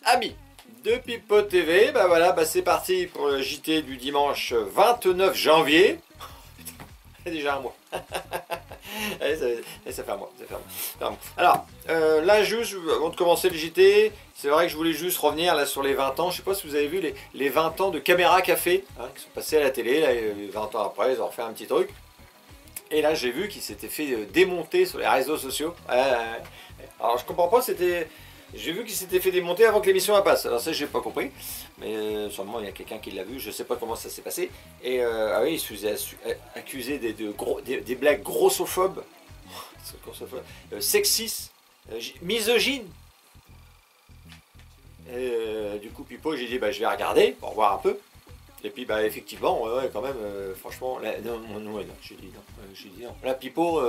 Amis de Pipo TV, bah voilà, bah c'est parti pour le JT du dimanche 29 janvier. Déjà un mois. Allez, ça fait un mois. Alors, là juste, avant de commencer le JT, c'est vrai que je voulais juste revenir là sur les 20 ans. Je sais pas si vous avez vu les 20 ans de Caméra Café, hein, qui sont passés à la télé, là, 20 ans après, ils ont refait un petit truc. Et là, j'ai vu qu'ils s'étaient fait démonter sur les réseaux sociaux. Alors, je comprends pas, c'était... J'ai vu qu'il s'était fait démonter avant que l'émission passe. Alors ça, j'ai pas compris. Mais sûrement, il y a quelqu'un qui l'a vu. Je sais pas comment ça s'est passé. Et ah oui, il se faisait accuser des blagues grossophobes, sexistes, misogynes. Du coup, Pipo, j'ai dit, bah, je vais regarder pour voir un peu. Et puis, bah, effectivement, ouais, quand même, franchement, là, non, j'ai dit non. Là, Pipo...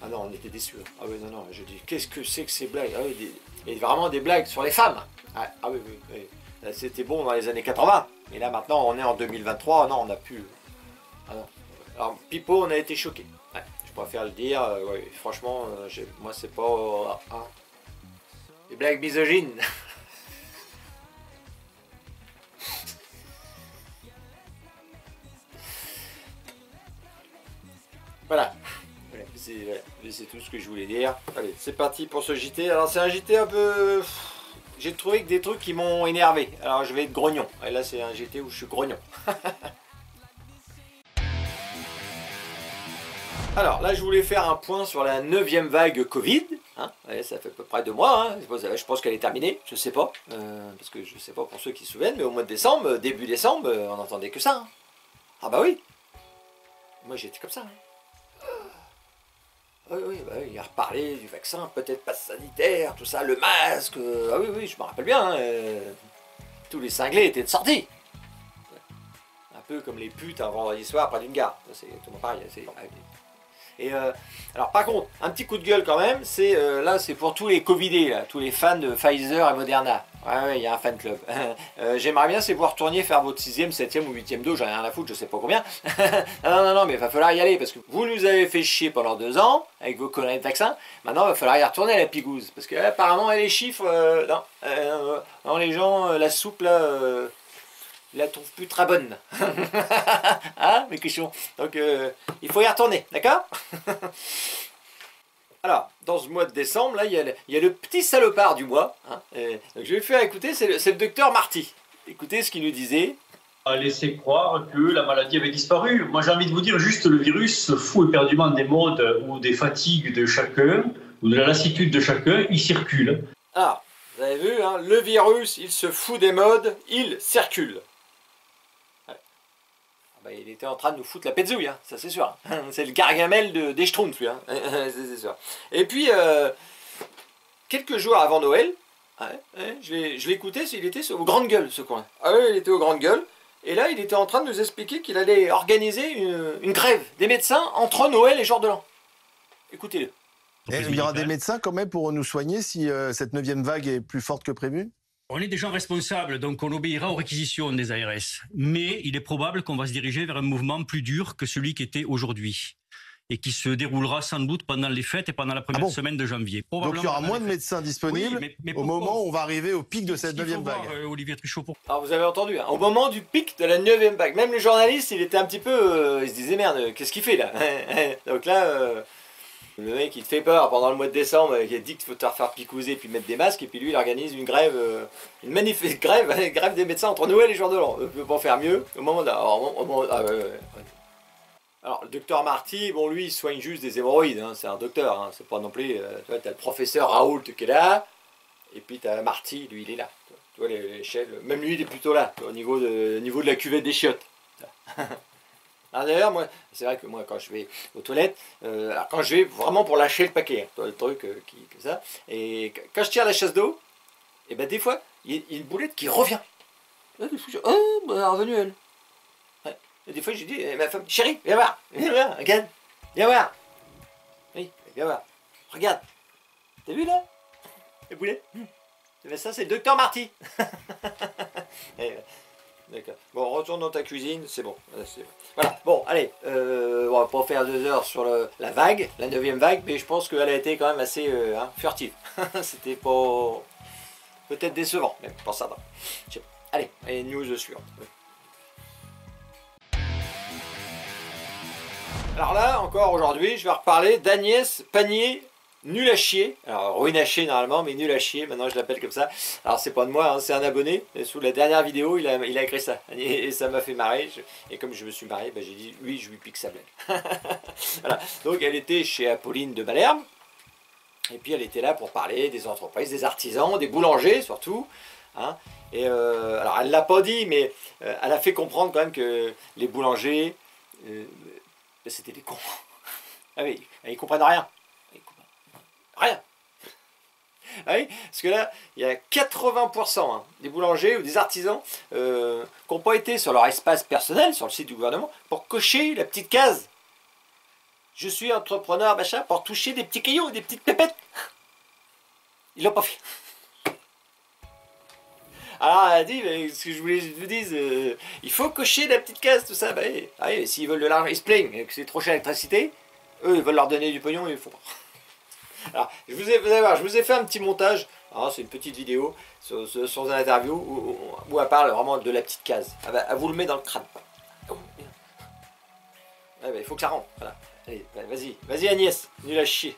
Ah non, on était déçus. Ah oui, non, je dis, qu'est-ce que c'est que ces blagues? Ah oui, et vraiment des blagues sur les femmes. Ah oui. C'était bon dans les années 80. Mais là, maintenant, on est en 2023. Non, on n'a plus... Ah non. Alors, Pipo, on a été choqués. Ouais, je préfère le dire. Ouais, franchement, moi, c'est pas... des blagues misogynes. Voilà. C'est tout ce que je voulais dire. Allez, c'est parti pour ce JT. Alors c'est un JT un peu... J'ai trouvé que des trucs qui m'ont énervé. Alors je vais être grognon. Et là c'est un JT où je suis grognon. Alors là je voulais faire un point sur la 9e vague Covid. Hein, ouais, ça fait à peu près 2 mois. Hein. Je pense qu'elle est terminée. Je sais pas. Parce que je sais pas pour ceux qui se souviennent. Mais au mois de décembre, début décembre, on n'entendait que ça. Hein. Ah bah oui. Moi j'étais comme ça. Hein. Oui, il a reparlé du vaccin, peut-être pas sanitaire, tout ça, le masque. Ah oui, je me rappelle bien. Tous les cinglés étaient de sortie. Un peu comme les putes un vendredi soir près d'une gare. C'est exactement pareil. Et alors par contre, un petit coup de gueule quand même, c'est là c'est pour tous les Covidés, là, tous les fans de Pfizer et Moderna. Ouais, il y a un fan club. J'aimerais bien c'est pouvoir retourner faire votre 6e, 7e ou 8e dose, j'en ai rien à foutre, je sais pas combien. non, mais il va falloir y aller parce que vous nous avez fait chier pendant 2 ans avec vos conneries de vaccins. Maintenant il va falloir y retourner à la pigouze. Parce que apparemment les chiffres, non, les gens, la soupe là... la trouve plus très bonne. Hein, mes cochons. Donc, il faut y retourner, d'accord? Alors, dans ce mois de décembre, là, il y a le petit salopard du mois. Hein, donc je vais faire écouter, c'est le docteur Marty. Écoutez ce qu'il nous disait. A laissé croire que la maladie avait disparu. Moi, j'ai envie de vous dire, juste le virus se fout éperdument des modes ou des fatigues de chacun, ou de la lassitude de chacun, il circule. Ah, vous avez vu, hein, le virus, il se fout des modes, il circule. Il était en train de nous foutre la petzouille, hein, ça c'est sûr. C'est le Gargamel des Schtroumpfs, lui. Hein. C'est sûr. Et puis, quelques jours avant Noël, je l'ai écouté, il était au Grande Gueule, ce coin. Ah oui, il était au Grande Gueule. Et là, il était en train de nous expliquer qu'il allait organiser une grève des médecins entre Noël et Jour de l'An. Écoutez-le. Il y aura des médecins quand même pour nous soigner si cette 9e vague est plus forte que prévu? On est des gens responsables, donc on obéira aux réquisitions des ARS. Mais il est probable qu'on va se diriger vers un mouvement plus dur que celui qui était aujourd'hui. Et qui se déroulera sans doute pendant les fêtes et pendant la première semaine de janvier. Donc il y aura moins de médecins disponibles mais au moment où on va arriver au pic de cette 9e vague. Olivier Truchot, alors vous avez entendu, hein, au moment du pic de la 9e vague, même le journaliste, il était un petit peu... il se disait, merde, qu'est-ce qu'il fait là? Donc là... le mec il te fait peur pendant le mois de décembre, il a dit qu'il faut te faire picouser puis mettre des masques, et puis lui il organise une grève, une magnifique grève des médecins entre Noël et Jour de l'An. On peut pas faire mieux au moment de... Alors le docteur Marty, bon lui il soigne juste des hémorroïdes, hein, c'est un docteur, hein, c'est pas non plus... tu vois, t'as le professeur Raoult qui est là, et puis t'as Marty, lui il est là. Tu vois l'échelle, même lui il est plutôt là, au niveau de la cuvette des chiottes. D'ailleurs, moi, c'est vrai que moi, quand je vais aux toilettes, alors quand je vais vraiment pour lâcher le paquet, hein, le truc comme ça, et quand je tire la chasse d'eau, et ben des fois, il y a une boulette qui revient. Là, des fois, elle est revenue elle. Ouais. Et des fois, je dis, ma femme, chérie, viens voir, regarde, viens voir. Oui, viens voir, regarde. T'as vu là, les boulettes? Et ben ça, c'est le docteur Marty. D'accord. Bon, retourne dans ta cuisine, c'est bon. Voilà, bon, allez, on va pas faire 2 heures sur la vague, la 9e vague, mais je pense qu'elle a été quand même assez furtive. C'était pas... peut-être décevant, même, pour ça. Allez, news suivante. Alors là, encore aujourd'hui, je vais reparler d'Agnès Pannier, nul à chier. Alors, ruine à chier normalement, mais nul à chier, maintenant je l'appelle comme ça. Alors, c'est pas de moi, hein, c'est un abonné. Et sous la dernière vidéo, il a écrit ça. Et ça m'a fait marrer. Et comme je me suis marré, j'ai dit, lui, je lui pique sa blague. Voilà. Donc, elle était chez Apolline de Malherbe. Et puis, elle était là pour parler des entreprises, des artisans, des boulangers surtout. Hein. Et alors, elle ne l'a pas dit, mais elle a fait comprendre quand même que les boulangers... c'était des cons. Ah oui, ils comprennent rien. Ils comprennent rien. Ah oui, parce que là, il y a 80% des boulangers ou des artisans qui n'ont pas été sur leur espace personnel, sur le site du gouvernement, pour cocher la petite case. Je suis entrepreneur, machin, pour toucher des petits cailloux, des petites pépettes. Ils l'ont pas fait. Alors elle a dit, mais ce que je voulais que je vous dise, il faut cocher la petite case, tout ça. Bah, oui, s'ils veulent de l'argent, ils se plaignent que c'est trop cher l'électricité. Eux, ils veulent leur donner du pognon, il faut pas. Alors, vous allez voir, je vous ai fait un petit montage. C'est une petite vidéo sur une interview où elle parle vraiment de la petite case. Elle vous le met dans le crâne. Il faut que ça rentre. Voilà. Allez, vas-y Agnès, nul à chier.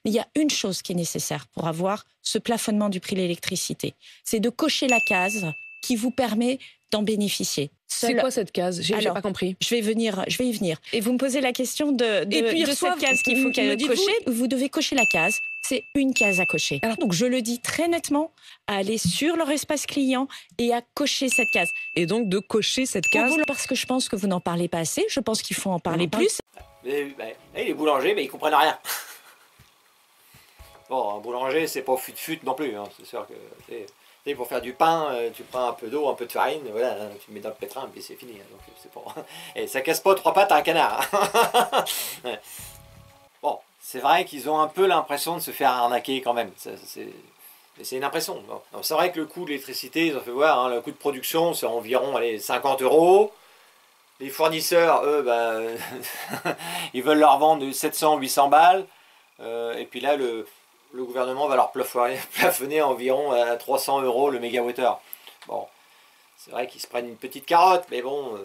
Mais il y a une chose qui est nécessaire pour avoir ce plafonnement du prix de l'électricité. C'est de cocher la case qui vous permet d'en bénéficier. C'est quoi cette case? J'ai pas compris. Je vais y venir. Et vous me posez la question de cette case qu'il faut cocher. Vous devez cocher la case. C'est une case à cocher. Alors, donc, je le dis très nettement, à aller sur leur espace client et à cocher cette case. Et donc, de cocher cette case? Parce que je pense que vous n'en parlez pas assez. Je pense qu'il faut en parler plus. Les boulangers, mais ils comprennent rien. Bon, un boulanger, c'est pas fut-fut non plus. Hein. C'est sûr que pour faire du pain, tu prends un peu d'eau, un peu de farine, voilà, hein, tu mets dans le pétrin, et puis c'est fini. Hein. Donc, c'est pas... Et ça casse pas 3 pattes à un canard. Hein. Ouais. Bon, c'est vrai qu'ils ont un peu l'impression de se faire arnaquer quand même. C'est une impression. Bon. C'est vrai que le coût de l'électricité, ils ont fait voir, hein, le coût de production, c'est environ 50 €. Les fournisseurs, eux, ils veulent leur vendre 700-800 balles. Et puis là, le gouvernement va leur plafonner environ à 300 € le mégawattheure. Bon, c'est vrai qu'ils se prennent une petite carotte, mais bon,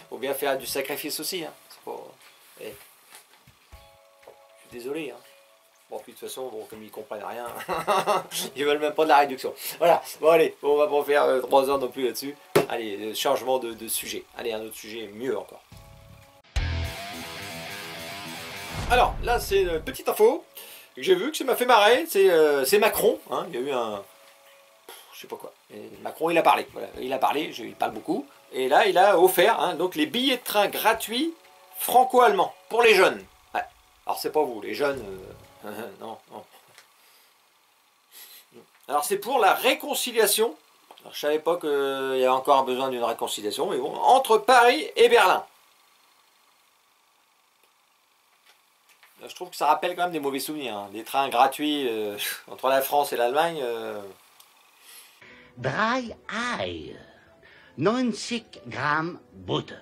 faut bien faire du sacrifice aussi. Hein. Pas, je suis désolé. Hein. Bon, puis de toute façon, comme ils comprennent rien, ils veulent même pas de la réduction. Voilà, bon allez, on va pas faire 3 heures non plus là-dessus. Allez, changement de sujet. Allez, un autre sujet mieux encore. Alors, là, c'est une petite info que j'ai vu, que ça m'a fait marrer. C'est Macron. Hein, il y a eu un... je sais pas quoi. Et Macron, il a parlé. Voilà, il a parlé, il parle beaucoup. Et là, il a offert donc les billets de train gratuits franco-allemands pour les jeunes. Ouais. Alors, c'est pas vous, les jeunes... non. Alors, c'est pour la réconciliation. Alors, je savais pas qu'il y avait encore besoin d'une réconciliation, mais bon, entre Paris et Berlin. Je trouve que ça rappelle quand même des mauvais souvenirs. Hein. Des trains gratuits entre la France et l'Allemagne. Dry Eye. 90 grammes butter.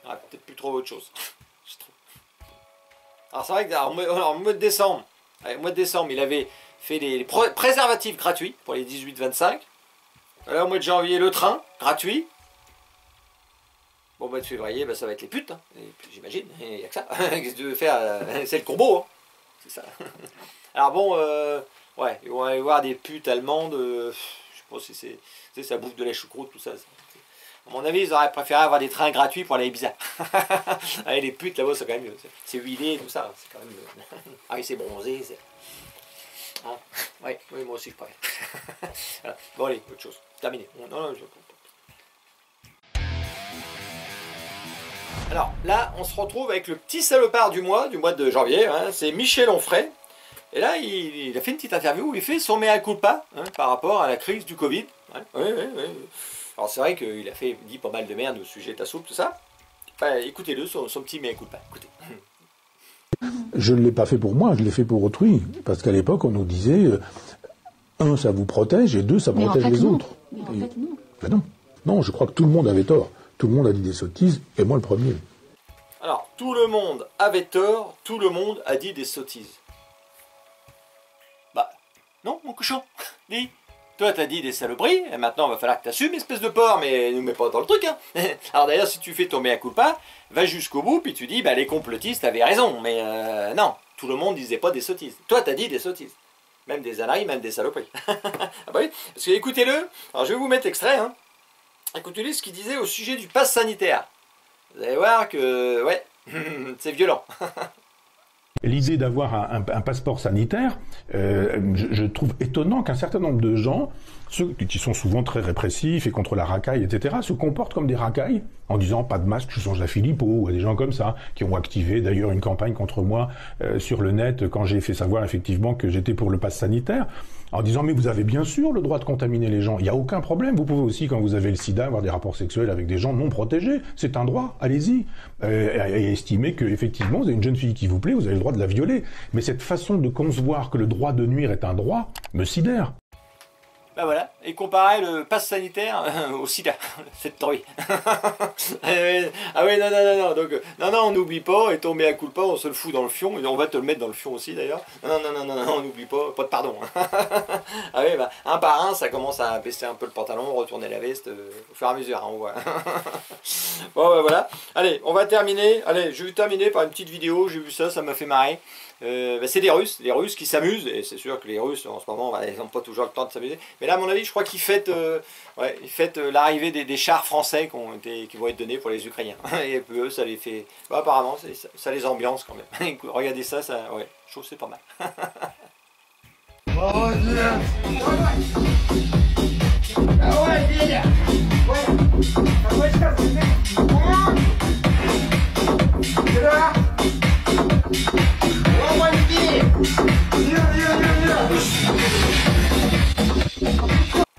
Peut-être plus trop autre chose. Je trouve. Alors c'est vrai qu'en mois de décembre, il avait fait des préservatifs gratuits pour les 18-25. Alors au mois de janvier, le train gratuit. Bon, mois de février, ça va être les putes, hein. J'imagine, il n'y a que ça. Qu'est-ce que tu veux faire? C'est le combo, hein. C'est ça. Alors bon, ouais, ils vont aller voir des putes allemandes, je sais pas si c'est ça bouffe de la choucroute, tout ça. À mon avis, ils auraient préféré avoir des trains gratuits pour aller à Ibiza. Allez, les putes là-bas, c'est quand même mieux. C'est huilé, tout ça, c'est quand même mieux. Ah oui, c'est bronzé, c'est... Hein? Oui, moi aussi je préfère. Voilà. Bon allez, autre chose. Terminé. Non, Alors là, on se retrouve avec le petit salopard du mois de janvier, hein, c'est Michel Onfray. Et là, il a fait une petite interview où il fait son mea culpa par rapport à la crise du Covid. Ouais, oui. Alors c'est vrai qu'il a dit pas mal de merde au sujet de la soupe, tout ça. Écoutez-le, son petit mea culpa. Écoutez. Je ne l'ai pas fait pour moi, je l'ai fait pour autrui. Parce qu'à l'époque, on nous disait, un, ça vous protège, et deux, ça protège les autres. Mais en fait, non. Ben non. Non, je crois que tout le monde avait tort. Tout le monde a dit des sottises, et moi le premier. Alors, tout le monde avait tort, tout le monde a dit des sottises. Bah, non, mon cochon, dis. Toi, t'as dit des saloperies, et maintenant, il va falloir que t'assumes, espèce de porc, mais nous mets pas dans le truc, hein. Alors d'ailleurs, si tu fais ton mea culpa, va jusqu'au bout, puis tu dis, bah, les complotistes avaient raison, mais non, tout le monde disait pas des sottises. Toi, t'as dit des sottises. Même des âneries, même des saloperies. Ah bah oui, parce que écoutez-le, alors je vais vous mettre extrait, hein. Écoutez-le ce qu'il disait au sujet du pass sanitaire. Vous allez voir que, ouais, c'est violent. L'idée d'avoir un passeport sanitaire, je trouve étonnant qu'un certain nombre de gens, ceux qui sont souvent très répressifs et contre la racaille, etc., se comportent comme des racailles, en disant pas de masque, je change la Philippot, ou à des gens comme ça, qui ont activé d'ailleurs une campagne contre moi sur le net quand j'ai fait savoir effectivement que j'étais pour le pass sanitaire, en disant mais vous avez bien sûr le droit de contaminer les gens, il n'y a aucun problème, vous pouvez aussi quand vous avez le sida avoir des rapports sexuels avec des gens non protégés, c'est un droit, allez-y, et estimer que effectivement vous avez une jeune fille qui vous plaît, vous avez le droit de la violer, mais cette façon de concevoir que le droit de nuire est un droit me sidère. Ben voilà, et comparer le pass sanitaire au sida, cette trouille. Ah oui, non, donc, non, on n'oublie pas, et ton mea culpa, on se le fout dans le fion, et on va te le mettre dans le fion aussi d'ailleurs. Non, on n'oublie pas de pardon. Ah oui, bah, un par un, ça commence à baisser un peu le pantalon, retourner la veste, au fur et à mesure, hein, on voit. Bon, ben voilà, allez, on va terminer, allez, je vais terminer par une petite vidéo, j'ai vu ça m'a fait marrer. C'est les Russes qui s'amusent, et c'est sûr que les Russes en ce moment, ils n'ont pas toujours le temps de s'amuser, mais là à mon avis je crois qu'ils fêtent, l'arrivée des chars français qui vont être donnés pour les Ukrainiens, et eux ça les fait, apparemment ça les ambiance quand même. Regardez ça, ouais, je trouve que c'est pas mal.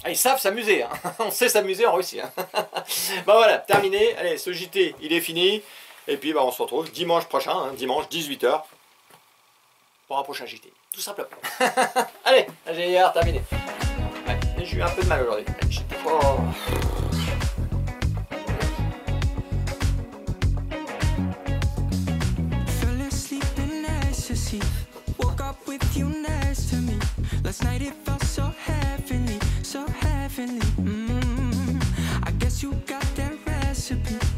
Ils savent s'amuser, hein. On sait s'amuser en Russie. Hein. Bon voilà, terminé. Allez, ce JT, il est fini. Et puis on se retrouve dimanche prochain, hein, dimanche 18h, pour un prochain JT. Tout simplement. Allez, j'ai terminé. Ouais, j'ai eu un peu de mal aujourd'hui. J'étais pas... Last night it felt so heavenly, so heavenly. I guess you got that recipe.